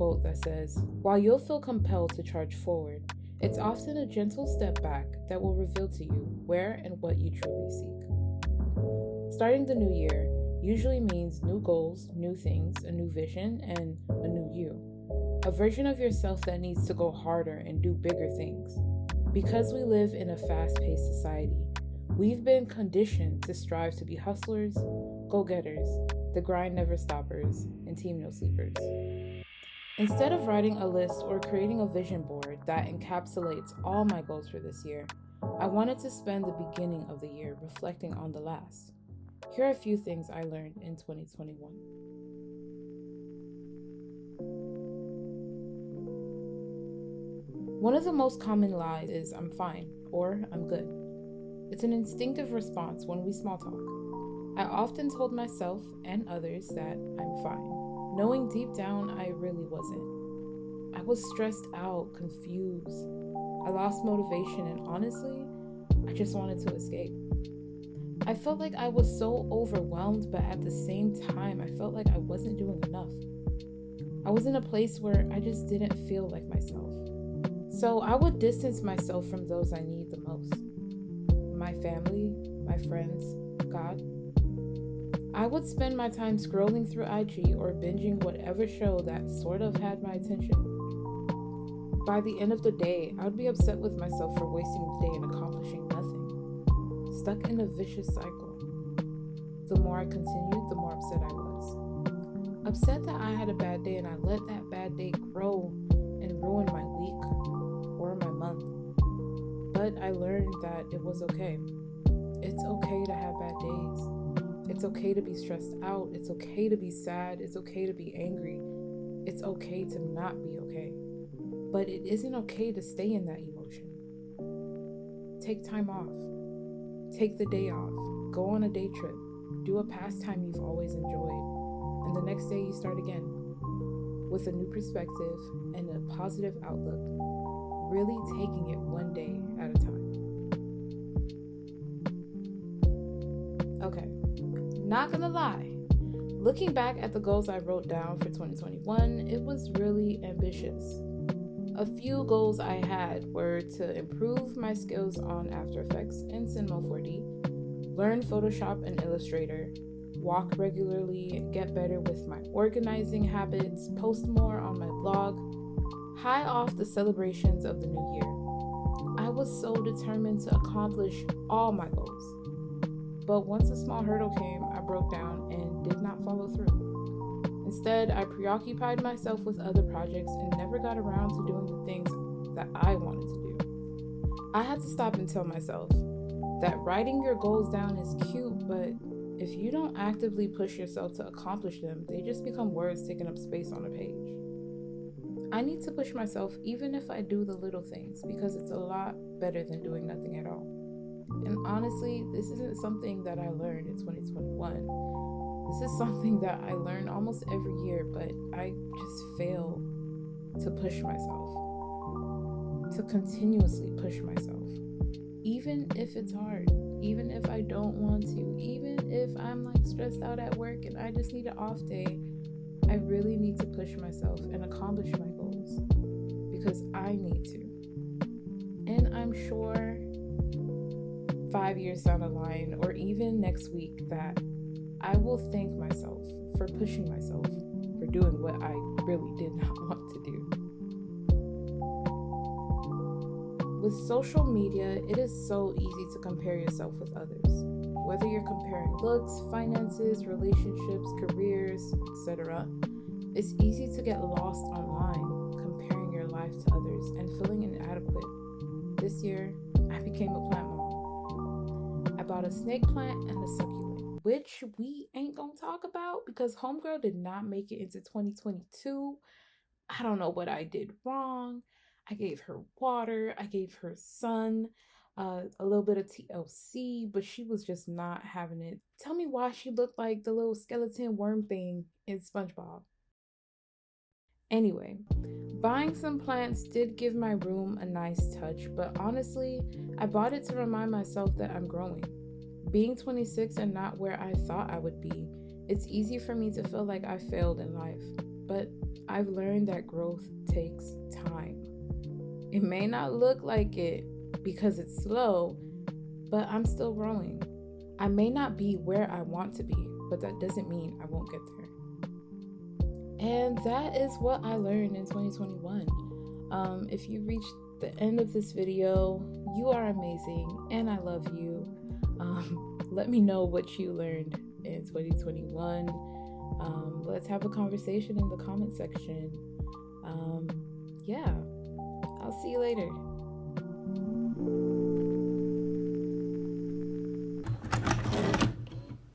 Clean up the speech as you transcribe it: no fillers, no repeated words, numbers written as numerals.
quote that says, "While you'll feel compelled to charge forward, it's often a gentle step back that will reveal to you where and what you truly seek." Starting the new year usually means new goals, new things, a new vision, and a new you. A version of yourself that needs to go harder and do bigger things. Because we live in a fast-paced society, we've been conditioned to strive to be hustlers, go-getters, the grind never stoppers, and team no sleepers. Instead of writing a list or creating a vision board that encapsulates all my goals for this year, I wanted to spend the beginning of the year reflecting on the last. Here are a few things I learned in 2021. One of the most common lies is "I'm fine" or "I'm good." It's an instinctive response when we small talk. I often told myself and others that I'm fine, knowing deep down I really wasn't. I was stressed out, confused. I lost motivation, and honestly, I just wanted to escape. I felt like I was so overwhelmed, but at the same time, I felt like I wasn't doing enough. I was in a place where I just didn't feel like myself. So I would distance myself from those I need the most. My family, my friends, God. I would spend my time scrolling through IG or binging whatever show that sort of had my attention. By the end of the day, I would be upset with myself for wasting the day and accomplishing nothing. Stuck in a vicious cycle. The more I continued, the more upset I was. Upset that I had a bad day and I let that bad day grow and ruin my week or my month. But I learned that it was okay. It's okay to have bad days. It's okay to be stressed out. It's okay to be sad. It's okay to be angry. It's okay to not be okay. But it isn't okay to stay in that emotion. Take time off. Take the day off. Go on a day trip. Do a pastime you've always enjoyed. And the next day you start again. With a new perspective and a positive outlook. Really taking it one day at a time. Okay. Not gonna lie, looking back at the goals I wrote down for 2021, it was really ambitious. A few goals I had were to improve my skills on After Effects and Cinema 4D, learn Photoshop and Illustrator, walk regularly, get better with my organizing habits, post more on my blog, high off the celebrations of the new year. I was so determined to accomplish all my goals. But once a small hurdle came, I broke down and did not follow through. Instead, I preoccupied myself with other projects and never got around to doing the things that I wanted to do. I had to stop and tell myself that writing your goals down is cute, but if you don't actively push yourself to accomplish them, they just become words taking up space on a page. I need to push myself even if I do the little things, because it's a lot better than doing nothing at all. And honestly, this isn't something that I learned in 2021. This is something that I learn almost every year, but I just fail to push myself, to continuously push myself, even if it's hard, even if I don't want to, even if I'm like stressed out at work and I just need an off day. I really need to push myself and accomplish my goals because I need to. And I'm sure 5 years down the line, or even next week, that I will thank myself for pushing myself, for doing what I really did not want to do. With social media, it is so easy to compare yourself with others. Whether you're comparing looks, finances, relationships, careers, etc., it's easy to get lost online, comparing your life to others and feeling inadequate. This year, I became a plant mom. I bought a snake plant and a succulent, which we ain't gonna talk about because homegirl did not make it into 2022. I don't know what I did wrong. I gave her water, I gave her sun, a little bit of TLC, but she was just not having it. Tell me why she looked like the little skeleton worm thing in SpongeBob. Anyway, buying some plants did give my room a nice touch, but honestly, I bought it to remind myself that I'm growing. Being 26 and not where I thought I would be, it's easy for me to feel like I failed in life. but I've learned that growth takes time. It may not look like it because it's slow, but I'm still growing. I may not be where I want to be, but that doesn't mean I won't get there. And that is what I learned in 2021. If you reached the end of this video, you are amazing and I love you. Let me know what you learned in 2021. Let's have a conversation in the comment section. Yeah, I'll see you later.